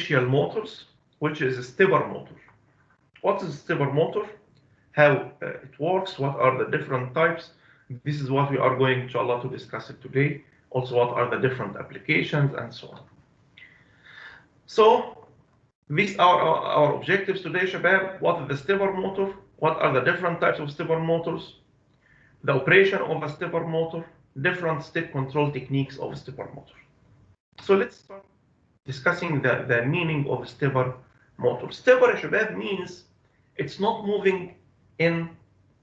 inertial motors, which is a stepper motor. What is a stepper motor? How it works? What are the different types? This is what we are going, inshallah, to discuss it today. Also, what are the different applications and so on. So, these are our objectives today, Shabab. What is the stepper motor? What are the different types of stepper motors? The operation of a stepper motor, different step control techniques of a stepper motor. So let's start discussing the meaning of a stepper motor. Stepper, Shabab, means it's not moving in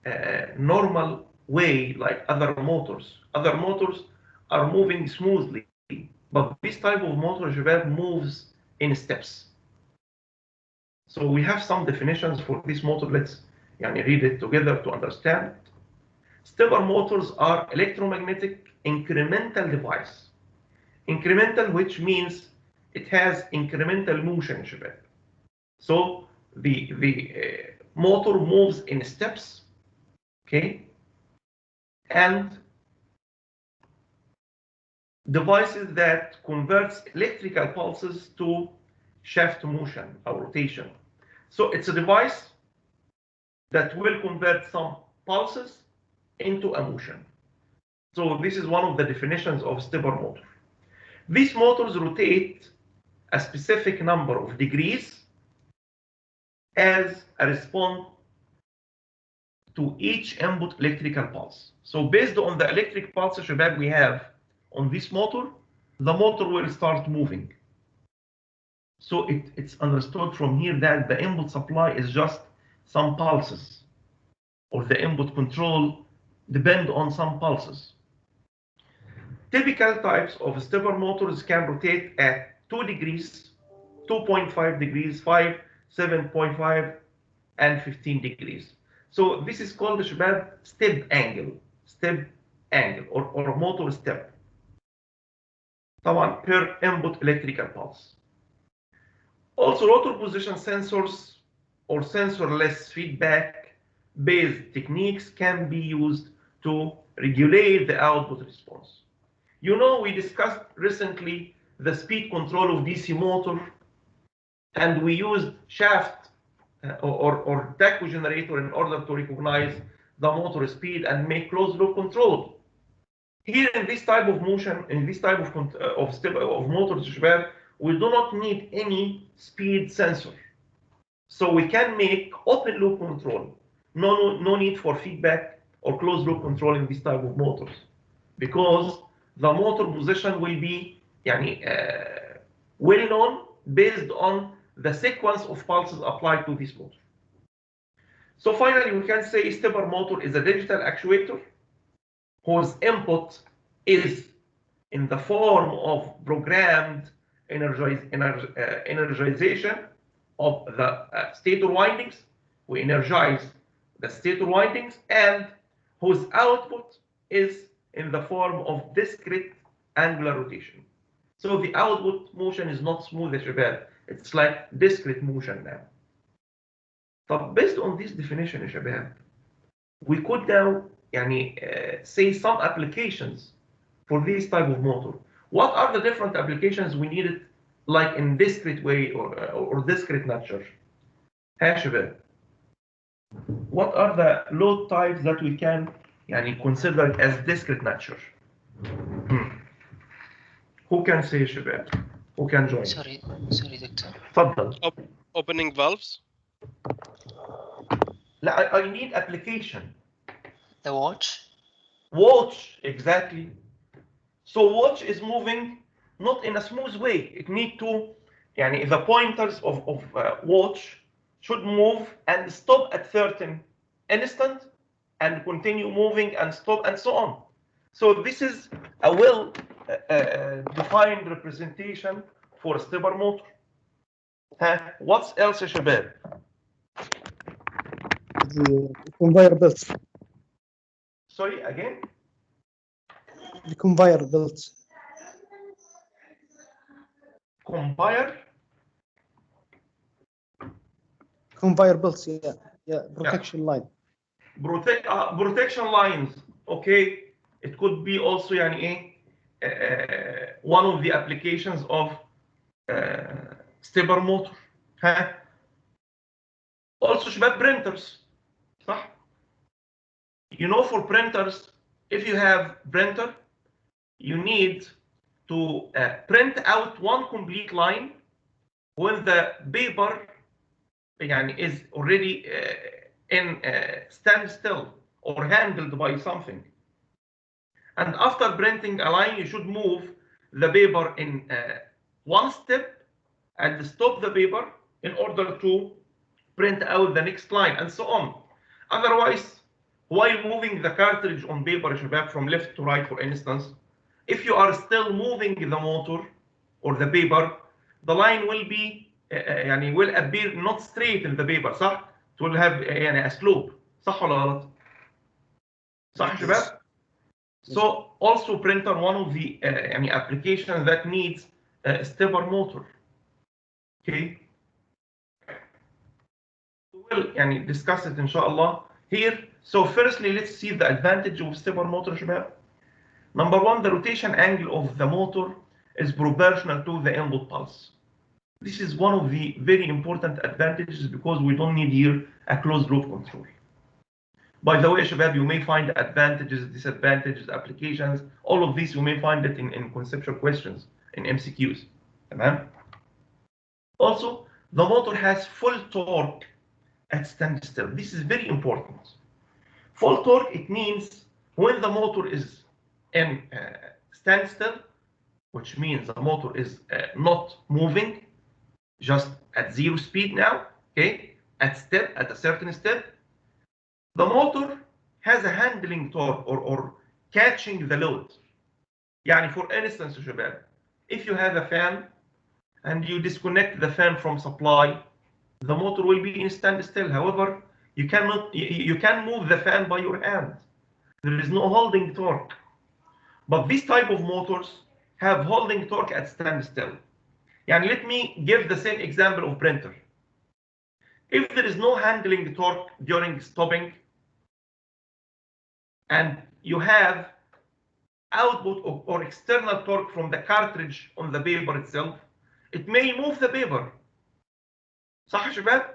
a normal way like other motors. Other motors are moving smoothly, but this type of motor, Shabab, moves in steps. So we have some definitions for this motor. Let's read it together to understand. Stepper motors are electromagnetic incremental device. Incremental, which means it has incremental motion, Shabab. So the motor moves in steps, okay? And devices that converts electrical pulses to shaft motion or rotation. So it's a device that will convert some pulses into a motion. So this is one of the definitions of stepper motor. These motors rotate a specific number of degrees as a response to each input electrical pulse. So based on the electric pulse, Shabab, we have on this motor, the motor will start moving. So it's understood from here that the input supply is just some pulses, or the input control depend on some pulses. Typical types of stepper motors can rotate at 2 degrees, 2.5 degrees, 5, 7.5, and 15 degrees. So this is called, Shabab, step angle, or motor step. طبعا per input electrical pulse. Also, rotor position sensors or sensorless feedback-based techniques can be used to regulate the output response. You know, we discussed recently the speed control of DC motor, and we used shaft or tacho generator in order to recognize the motor speed and make closed loop control. Here in this type of motion, in this type of motors, Shabab, we do not need any speed sensor. So we can make open loop control. No need for feedback or closed loop control in this type of motors, because the motor position will be well known based on the sequence of pulses applied to this motor. So finally, we can say stepper motor is a digital actuator whose input is in the form of programmed energization of the stator windings. We energize the stator windings, and whose output is in the form of discrete angular rotation. So the output motion is not smooth, Shabab. It's like discrete motion now. So based on this definition, Shabab, we could now say some applications for this type of motor. What are the different applications we needed, like in discrete way or discrete nature? Hey, Shabab, what are the load types that we can consider as discrete nature? Who can say, Shabab? Who can join? Sorry, Doctor. تفضل. Opening valves. لا, I need application. The watch. Watch, exactly. So watch is moving not in a smooth way. It need to, the pointers of watch should move and stop at certain instant and continue moving and stop and so on. So this is a well-defined representation for a stepper motor. What else, Shabab? The conveyor belts. Sorry, again? The conveyor belts. Conveyor? Conveyor belts, yeah, protection line. Protection lines, okay. It could be also one of the applications of stepper motor. ها also شباب printers صح. You know, for printers, if you have printer, you need to print out one complete line when the paper يعني is already in standstill or handled by something. And after printing a line, you should move the paper in one step and stop the paper in order to print out the next line and so on. Otherwise, while moving the cartridge on paper from left to right, for instance, if you are still moving the motor or the paper, the line will be will appear not straight in the paper صح؟ It will have a slope صح ولا غلط؟ صح شباب؟ So also printer, one of the application that needs a stepper motor. Okay. We will discuss it inshallah here. So firstly, let's see the advantage of stepper motor شباب. Number one, the rotation angle of the motor is proportional to the input pulse. This is one of the very important advantages because we don't need here a closed loop control. By the way, Shabab, you may find advantages, disadvantages, applications, all of these you may find it in conceptual questions, in MCQs. Tamam? Also, the motor has full torque at standstill. This is very important. Full torque, it means when the motor is in standstill, which means the motor is not moving, just at zero speed now, okay, at a certain step, the motor has a handling torque or catching the load. يعني for instance, شباب, if you have a fan and you disconnect the fan from supply, the motor will be in standstill. However, you can move the fan by your hand. There is no holding torque. But this type of motors have holding torque at standstill. Yani let me give the same example of printer. If there is no handling torque during stopping, and you have output or external torque from the cartridge on the paper itself, it may move the paper. صح يا شباب?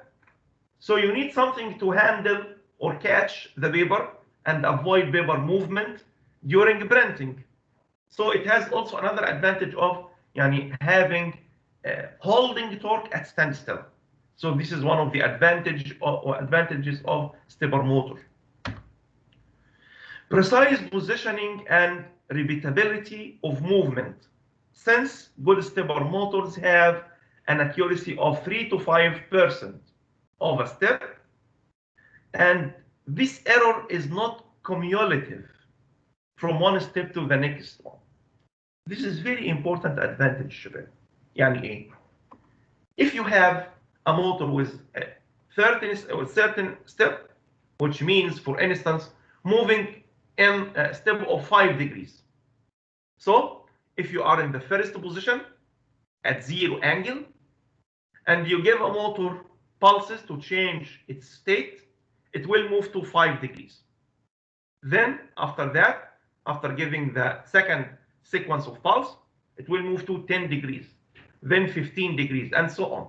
So you need something to handle or catch the paper and avoid paper movement during printing. So it has also another advantage of having holding torque at standstill. So this is one of the advantages of stepper motor. Precise positioning and repeatability of movement. Since good stepper motors have an accuracy of 3 to 5% of a step, and this error is not cumulative from one step to the next one. This is very important advantage, شباب. يعني ايه? If you have a motor with a certain step, which means, for instance, moving in a step of 5 degrees. So if you are in the first position at zero angle and you give a motor pulses to change its state, it will move to 5 degrees. Then after that, after giving the second sequence of pulse, it will move to 10 degrees, then 15 degrees, and so on.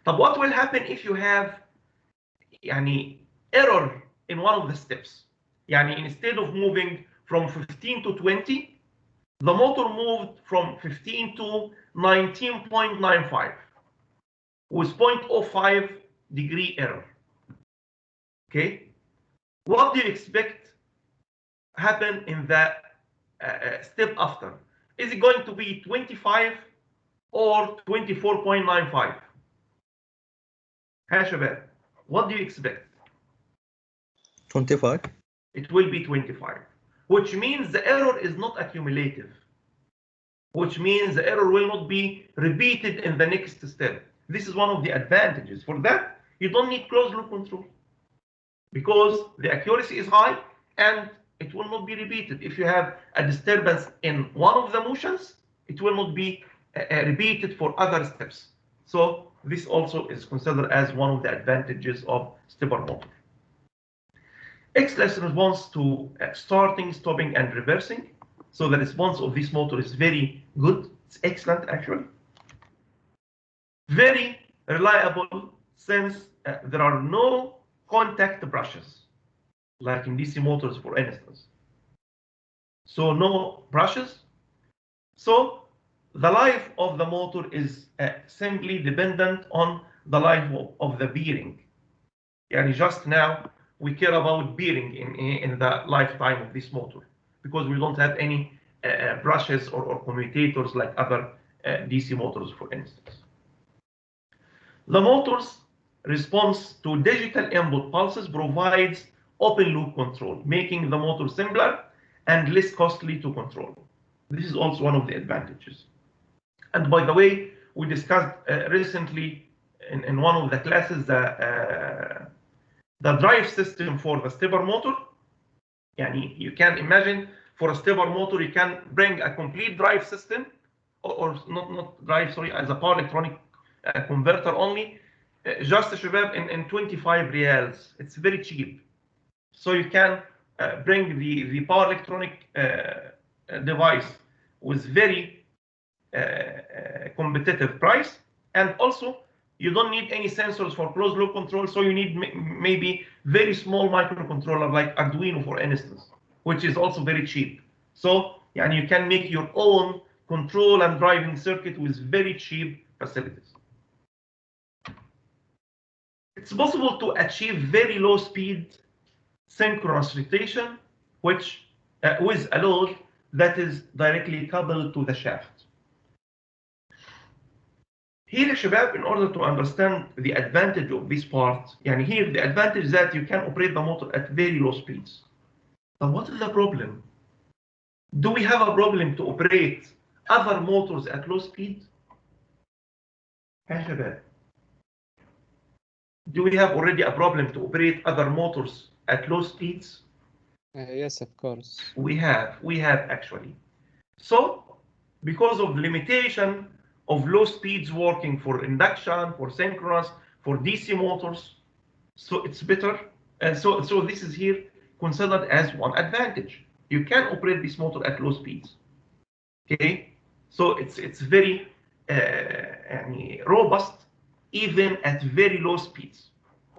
But what will happen if you have error in one of the steps? Instead of moving from 15 to 20, the motor moved from 15 to 19.95 with 0.05 degree error. Okay, what do you expect happen in that step after? Is it going to be 25 or 24.95? ها شباب, what do you expect? 25. It will be 25, which means the error is not accumulative, which means the error will not be repeated in the next step. This is one of the advantages. For that, you don't need closed loop control because the accuracy is high and it will not be repeated. If you have a disturbance in one of the motions, it will not be repeated for other steps. So this also is considered as one of the advantages of stepper motor. Excellent response to starting, stopping, and reversing. So the response of this motor is very good. It's excellent, actually. Very reliable since there are no contact brushes, like in DC motors, for instance. So no brushes. So the life of the motor is simply dependent on the life of the bearing. Yani just now we care about bearing in the lifetime of this motor because we don't have any brushes or commutators like other DC motors, for instance. The motor's response to digital input pulses provides open loop control, making the motor simpler and less costly to control. This is also one of the advantages. And by the way, we discussed recently in one of the classes the drive system for the stepper motor. Yani you can imagine for a stepper motor, you can bring a complete drive system, or not drive, sorry, as a power electronic converter only, just شباب in 25 reals. It's very cheap. So you can bring the power electronic device with very competitive price, and also you don't need any sensors for closed loop control, so you need maybe very small microcontroller like Arduino, for instance, which is also very cheap. So yani you can make your own control and driving circuit with very cheap facilities. It's possible to achieve very low speed synchronous rotation, which with a load that is directly coupled to the shaft. Here, Shabab, in order to understand the advantage of this part, and here the advantage is that you can operate the motor at very low speeds. But what is the problem? Do we have a problem to operate other motors at low speed? Hey, Shabab. Do we have already a problem to operate other motors at low speeds? Yes, of course. We have actually. So, because of limitation of low speeds working for induction, for synchronous, for DC motors, so it's better. And so this is here considered as one advantage. You can operate this motor at low speeds. Okay, so it's very robust even at very low speeds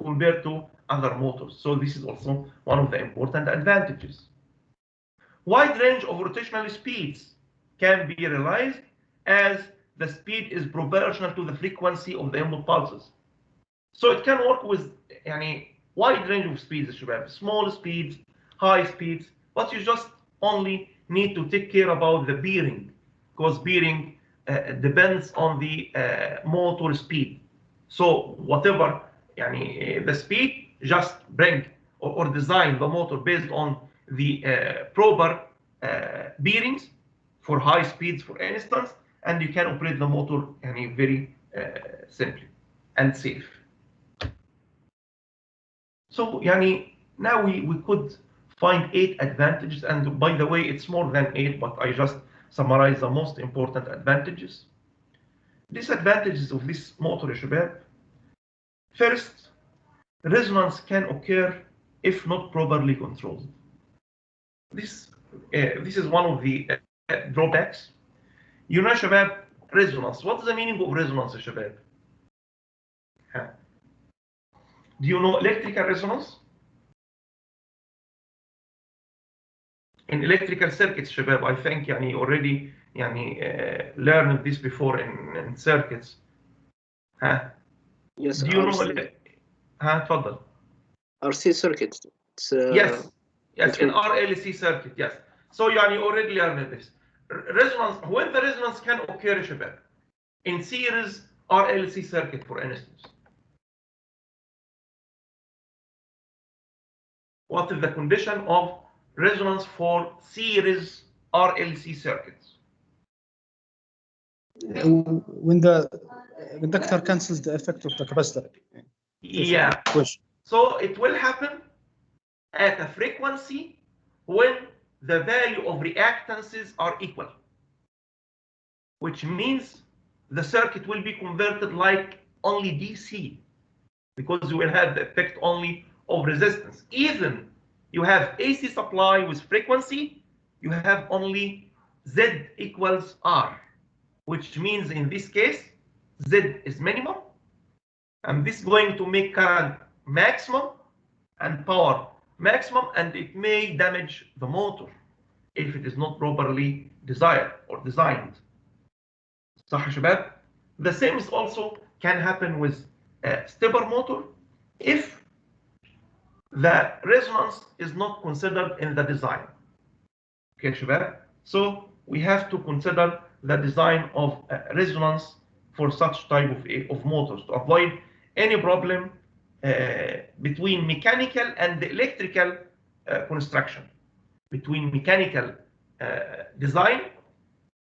compared to other motors. So this is also one of the important advantages. Wide range of rotational speeds can be realized as the speed is proportional to the frequency of the input pulses. So it can work with wide range of speeds, small speeds, high speeds, but you just only need to take care about the bearing, because bearing depends on the motor speed. So whatever the speed, just bring or design the motor based on the proper bearings for high speeds, for instance, and you can operate the motor very simply and safe. So now we could find 8 advantages, and by the way, it's more than 8, but I just summarize the most important advantages. Disadvantages of this motor, Shabab. First, resonance can occur if not properly controlled. This is one of the drawbacks. You know, Shabab, resonance. What is the meaning of resonance, Shabab? Huh? Do you know electrical resonance? In electrical circuits, Shabab, I think already learned this before in circuits. Huh? Yes. Do you know? تفضل. RC circuit. Yes, in RLC circuit, yes. So already learned this. Resonance, when the resonance can occur, Shabab, in series RLC circuit, for instance. What is the condition of resonance for series RLC circuits? When the inductor cancels the effect of the capacitor. Yeah. So it will happen at a frequency when the value of reactances are equal, which means the circuit will be converted like only DC, because you will have the effect only of resistance. Even you have AC supply with frequency, you have only Z equals R, which means in this case, Z is minimum, and this is going to make current maximum and power maximum, and it may damage the motor if it is not properly desired or designed. صح يا شباب؟ The same is also can happen with a stepper motor if the resonance is not considered in the design. Okay, شباب? So we have to consider the design of resonance for such type of motors to avoid any problem between mechanical and electrical construction, between mechanical design,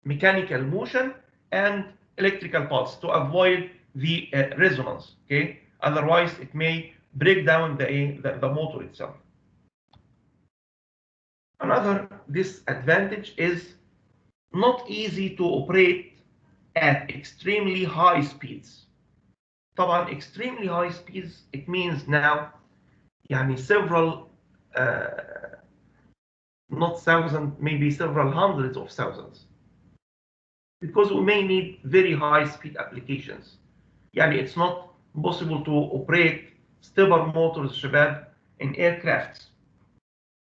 mechanical motion, and electrical pulse to avoid the resonance. Okay, otherwise it may break down the motor itself. Another disadvantage is not easy to operate at extremely high speeds. طبعا extremely high speeds, it means now يعني several not thousands, maybe several hundreds of thousands, because we may need very high speed applications. يعني it's not possible to operate stepper motors شباب in aircrafts.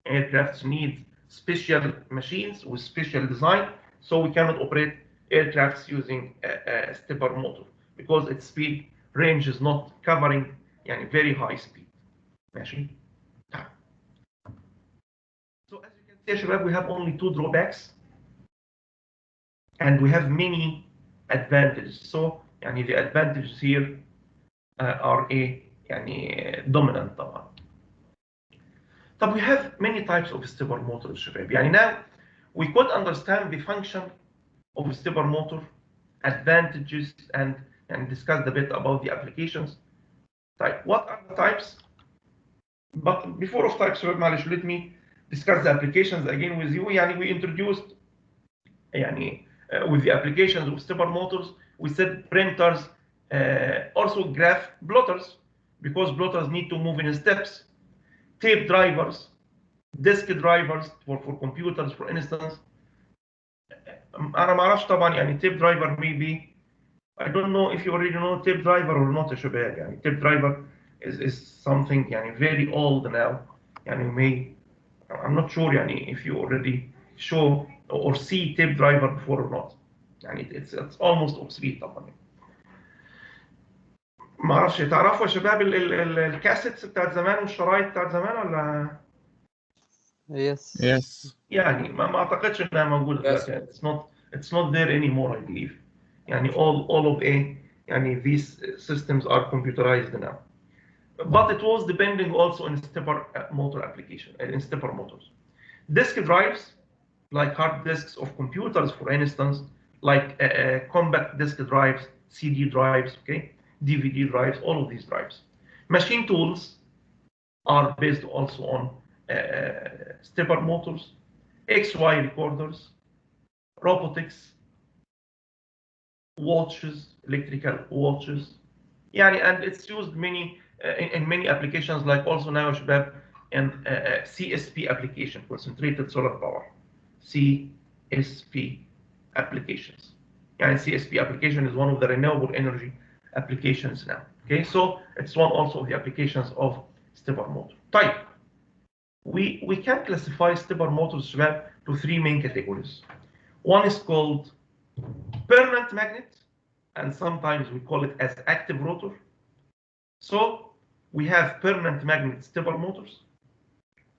Aircrafts need special machines with special design, so we cannot operate aircrafts using a stepper motor because its speed range is not covering يعني very high speed. ماشي. So as you can see يا شباب, we have only two drawbacks and we have many advantages. So يعني the advantages here are يعني dominant طبعا. طب we have many types of stepper motors شباب. يعني now we could understand the function of a stepper motor, advantages, and discuss a bit about the applications. Type. What are the types? But before of types, معلش, let me discuss the applications again with you. يعني we introduced يعني with the applications of stepper motors, we said printers, also graph plotters, because plotters need to move in steps, tape drivers, disk drivers for computers, for instance. أنا ما أعرفش طبعا يعني tape driver maybe, I don't know if you already know tape driver or not يا شباب. يعني tape driver is something يعني very old now. يعني I'm not sure يعني if you already show or see tape driver before or not. يعني it's almost obsolete طبعا. ما اعرفش تعرفوا يا شباب الكاسيتس بتاعت زمان والشرايط بتاعت زمان ولا؟ Yes. يعني ما اعتقدش انها موجوده دلوقتي. It's not there anymore I believe. يعني all of يعني these systems are computerized now. But it was depending also on stepper motor application, in stepper motors. Disk drives, like hard disks of computers, for instance, like compact disk drives, CD drives, okay, DVD drives, all of these drives. Machine tools are based also on stepper motors, XY recorders, robotics, watches, electrical watches. يعني and it's used in many applications, like also now شباب in CSP application, concentrated solar power, CSP applications. يعني CSP application is one of the renewable energy applications now. Okay, so it's one also of the applications of stepper motor. طيب, we can classify stepper motors شباب to three main categories. One is called permanent magnet, and sometimes we call it as active rotor. So we have permanent magnet stepper motors.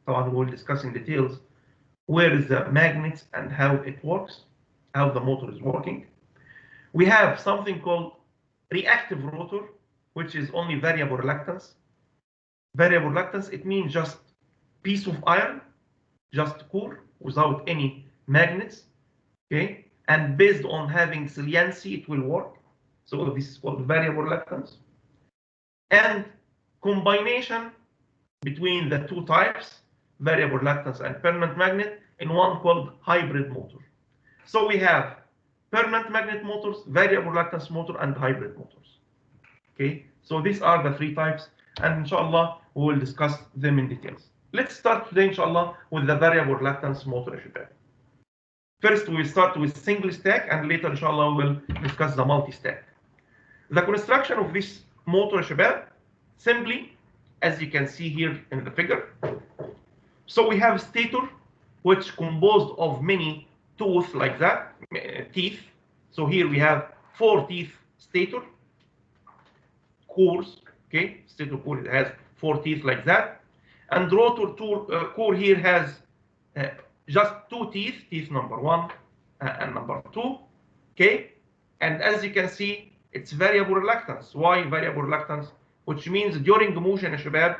طبعا we'll discuss in details where is the magnet and how it works, how the motor is working. We have something called reactive rotor, which is only variable reluctance. Variable reluctance, it means just piece of iron, just core without any magnets, okay? And based on having saliency, it will work. So this is called variable reluctance. And combination between the two types, variable reluctance and permanent magnet, in one called hybrid motor. So we have permanent magnet motors, variable reluctance motor, and hybrid motors. Okay, so these are the three types, and inshallah we will discuss them in details. Let's start today inshallah with the variable reluctance motor. First we will start with single stack, and later inshallah we will discuss the multi-stack. The construction of this motor يا شباب simply as you can see here in the figure. So we have stator which composed of many tooth like that, teeth. So here we have 4 teeth stator cores, okay? Stator core has 4 teeth like that. And rotor core here has just 2 teeth, teeth number 1 and number 2, okay? And as you can see, it's variable reluctance. Why variable reluctance? Which means during the motion, شباب,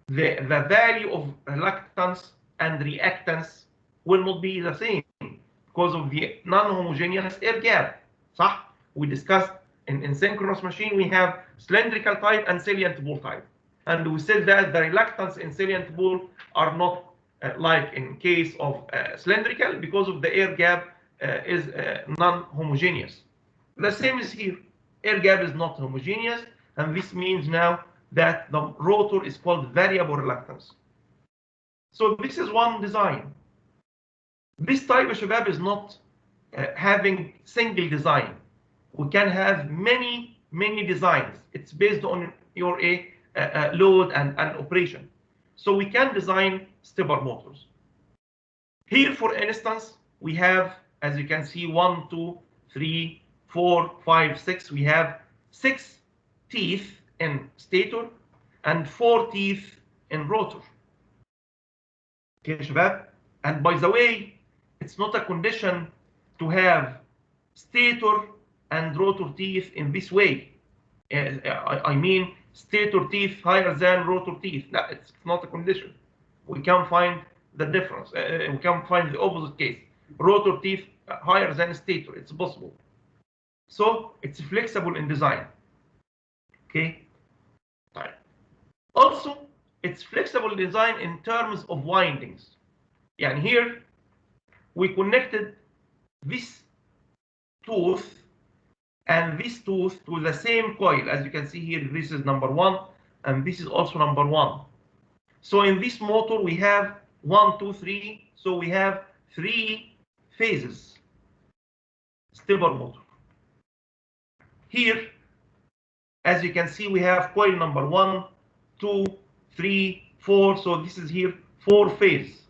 the value of reluctance and reactance will not be the same because of the non-homogeneous air gap. صح? We discussed in synchronous machine, we have cylindrical type and salient ball type. And we said that the reluctance in salient ball are not like in case of cylindrical because of the air gap is non-homogeneous. The same is here. Air gap is not homogeneous, and this means now that the rotor is called variable reluctance. So this is one design. This type of شباب is not having single design. We can have many designs. It's based on your load and operation. So we can design stepper motors. Here, for instance, we have, as you can see, 1, 2, 3, 4, 5, 6. We have 6 teeth in stator and 4 teeth in rotor. Okay, شباب. And by the way, it's not a condition to have stator and rotor teeth in this way. I mean, stator teeth higher than rotor teeth. No, it's not a condition. We can find the difference. We can find the opposite case. Rotor teeth higher than stator. It's possible. So it's flexible in design. Okay. Right. Also, it's flexible in design in terms of windings. And here we connected this tooth and this tooth to the same coil. As you can see here, this is number 1 and this is also number 1. So in this motor we have 1, 2, 3. So we have 3 phases. Stepper motor. Here, as you can see, we have coil number 1, 2, 3, 4. So this is here 4 phase.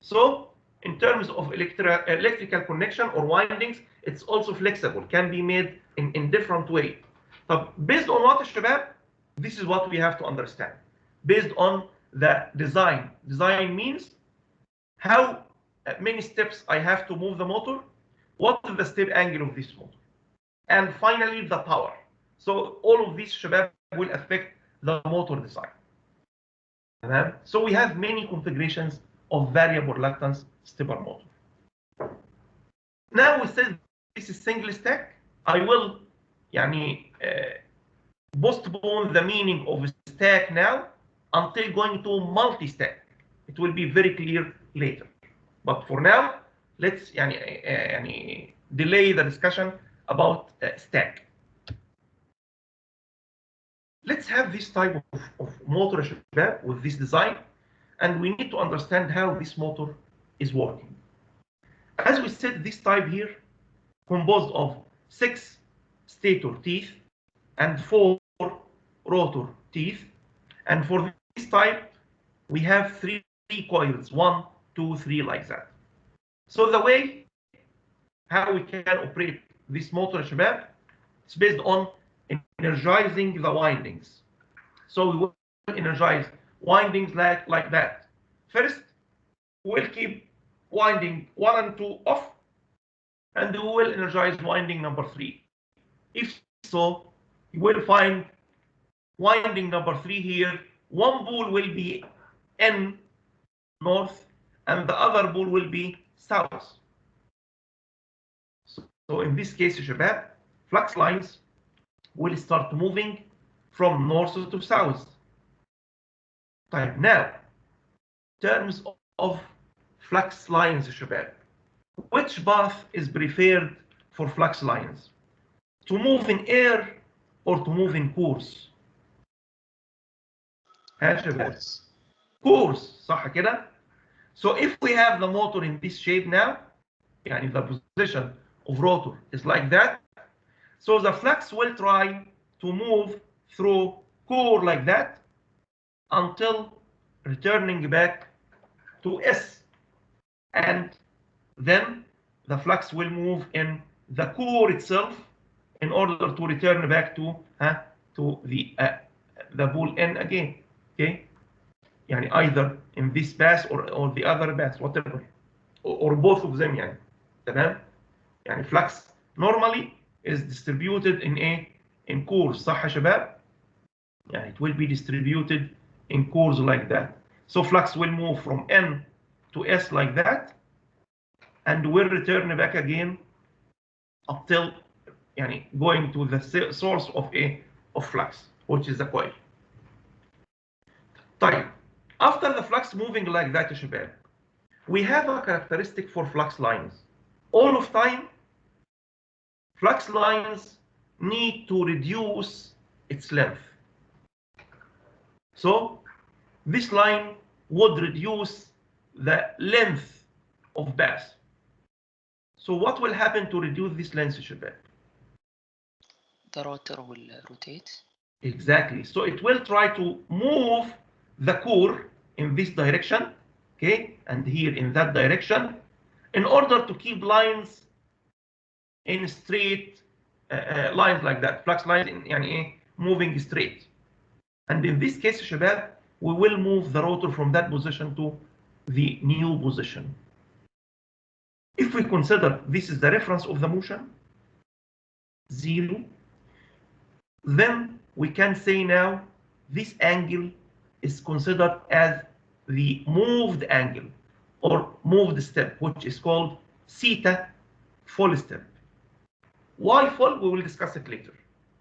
So in terms of electrical connection or windings, it's also flexible, can be made in different way. But based on what, شباب, this is what we have to understand. Based on the design. Design means how many steps I have to move the motor, what is the step angle of this motor, and finally the power. So all of these, شباب, will affect the motor design. So we have many configurations of variable reluctance stepper motor. Now we said this is single stack. I will postpone the meaning of stack now until going to multi-stack. It will be very clear later. But for now, let's delay the discussion about stack. Let's have this type of motor with this design, and we need to understand how this motor is working. As we said, this type here composed of 6 stator teeth and 4 rotor teeth, and for this type we have 3 coils, 1, 2, 3, like that. So the way how we can operate this motor, شباب, it's based on energizing the windings. So we will energize windings like that. First, we'll keep winding 1 and 2 off, and we will energize winding number 3. If so, you will find winding number 3 here. One pole will be in north, and the other pole will be south. So in this case, شباب, flux lines will start moving from north to south. Now, terms of flux lines, شباب, which path is preferred for flux lines? To move in air or to move in course? Course, صح كده? So if we have the motor in this shape now, the position of rotor is like that, So the flux will try to move through core like that until returning back to S. And then the flux will move in the core itself in order to return back to the ball N again. Okay? يعني either in this pass or the other pass, whatever, or both of them يعني. تمام؟ يعني flux normally is distributed in cores، صح يا شباب؟ يعني it will be distributed in cores like that. So flux will move from N to S like that and will return back again until يعني going to the source of flux, which is the coil. طيب, after the flux moving like that يا شباب, we have a characteristic for flux lines. All of time, flux lines need to reduce its length. So this line would reduce the length of path. So what will happen to reduce this length يا شباب? The rotor will rotate. Exactly. So it will try to move the core in this direction, okay, and here in that direction, in order to keep lines in straight lines like that, flux lines in يعني moving straight. And in this case, شباب, we will move the rotor from that position to the new position. If we consider this is the reference of the motion, 0, then we can say now this angle is considered as the moved angle or moved step, which is called theta full step. Why full? We will discuss it later.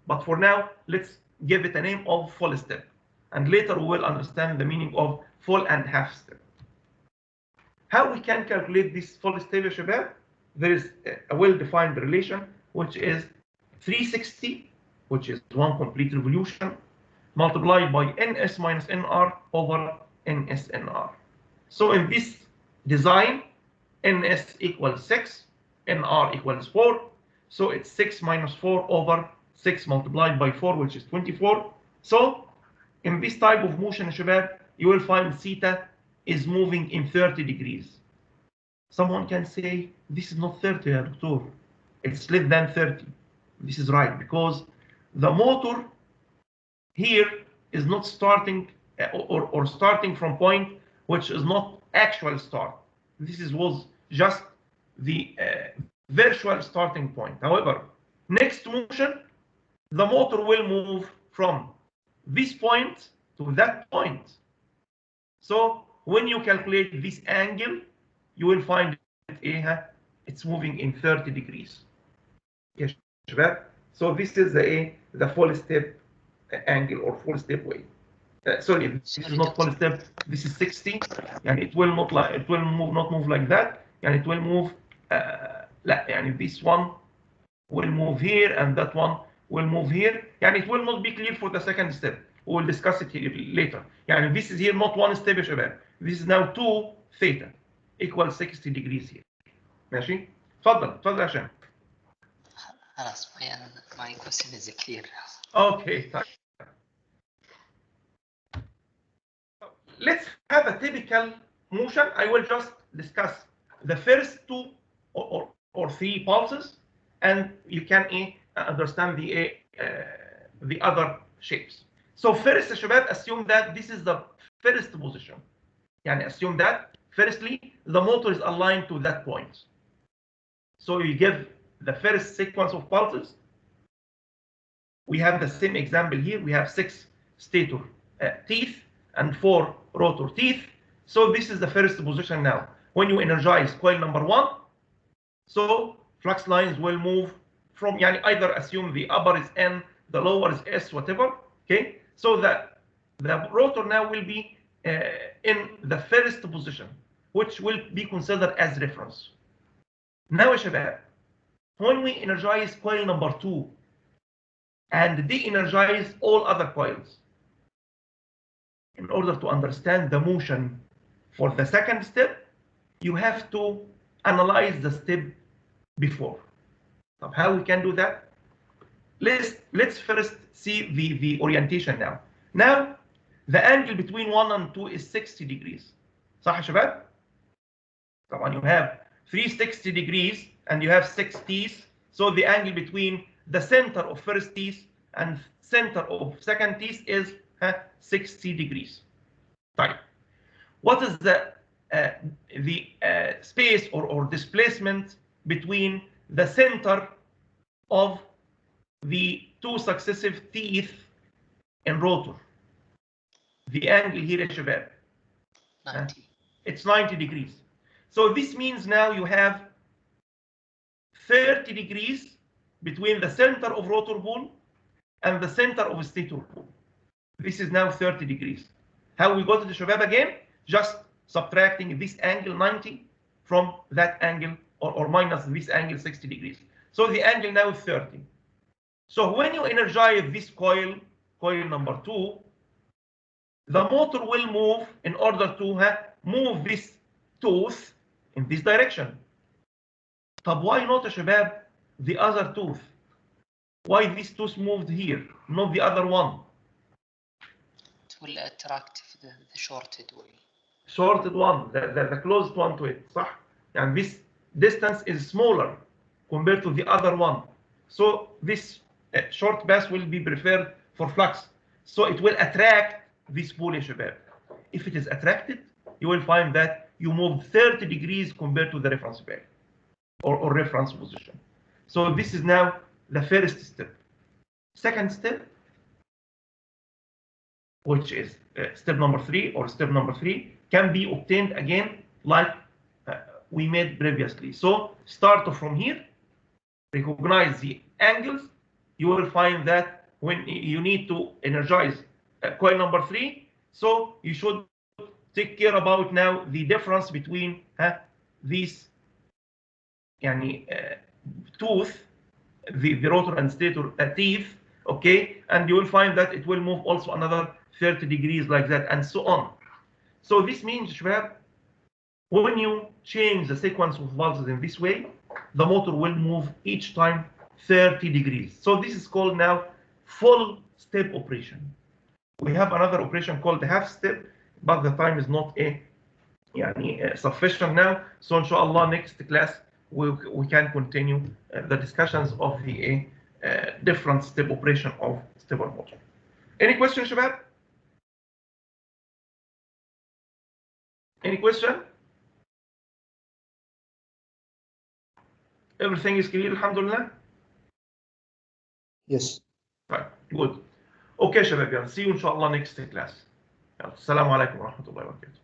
But for now, let's give it a name of full step. And later we will understand the meaning of full and half step. How we can calculate this full step, يا شباب? There is a well-defined relation, which is 360, which is one complete revolution, multiplied by ns minus nr over nsnr. So in this design, ns equals 6, nr equals 4. So it's 6 minus 4 over 6 multiplied by 4, which is 24. So in this type of motion, شباب, you will find theta is moving in 30 degrees. Someone can say, this is not 30, doctor. It's less than 30. This is right, because the motor here is not starting or starting from point which is not actual start. This was just the virtual starting point. However, next motion, the motor will move from this point to that point. So when you calculate this angle, you will find it's moving in 30 degrees. Yes, so this is the full step angle or full step way. Sorry, this is not full step. This is 60, and it will not move like that, and it will move. And this one will move here, and that one will move here. And it will not be clear for the second step. We will discuss it here later. And this is here not one step يا شباب. This is now 2 theta equals 60 degrees here. ماشي؟ اتفضل يا هشام. خلاص, my question is clear. Okay. Let's have a typical motion. I will just discuss the first 2 or 3 pulses, and you can understand the other shapes. So first, يا شباب, assume that this is the first position. يعني assume that firstly the motor is aligned to that point. So you give the first sequence of pulses. We have the same example here. We have 6 stator teeth and 4 rotor teeth. So this is the first position now. When you energize coil number 1, so flux lines will move from, يعني either assume the upper is N, the lower is S, whatever. Okay, so that the rotor now will be in the first position, which will be considered as reference. Now, يا شباب, when we energize coil number 2 and de-energize all other coils, in order to understand the motion for the second step, you have to analyze the step before. How we can do that? let's first see the orientation now. Now the angle between 1 and 2 is 60 degrees. صح يا شباب؟ طبعا you have 360 degrees and you have 6 T's. So the angle between the center of first teeth and center of second teeth is 60 degrees. طيب. What is the space or displacement between the center of the two successive teeth in rotor? The angle here يا شباب 90. it's 90 degrees. So this means now you have 30 degrees between the center of rotor ball and the center of stator ball. This is now 30 degrees. How we got it, شباب, again? Just subtracting this angle 90 from that angle or minus this angle 60 degrees. So the angle now is 30. So when you energize this coil number 2, the motor will move in order to move this tooth in this direction. طب why not يا شباب the other tooth? Why this tooth moved here, not the other one? It will attract the shorted way. Shorted one, the closest one to it, صح? And this distance is smaller compared to the other one. So this short path will be preferred for flux. So it will attract this pole يا شباب. If it is attracted, you will find that you move 30 degrees compared to the reference value or reference position. So this is now the first step. Second step, which is step number 3 or step number 3, can be obtained again like we made previously. So start from here, recognize the angles. You will find that when you need to energize coil number 3, so you should take care about now the difference between these tooth, the rotor and stator teeth, okay, and you will find that it will move also another 30 degrees like that and so on. So this means, شباب, when you change the sequence of pulses in this way, the motor will move each time 30 degrees. So this is called now full step operation. We have another operation called half step, but the time is not sufficient now. So inshallah next class we can continue the discussions of the different step operation of stepper motor. Any question, شباب? Any question? Everything is clear, alhamdulillah? Yes. Right, good. Okay, شباب, see you inshallah next class. السلام عليكم ورحمة الله وبركاته.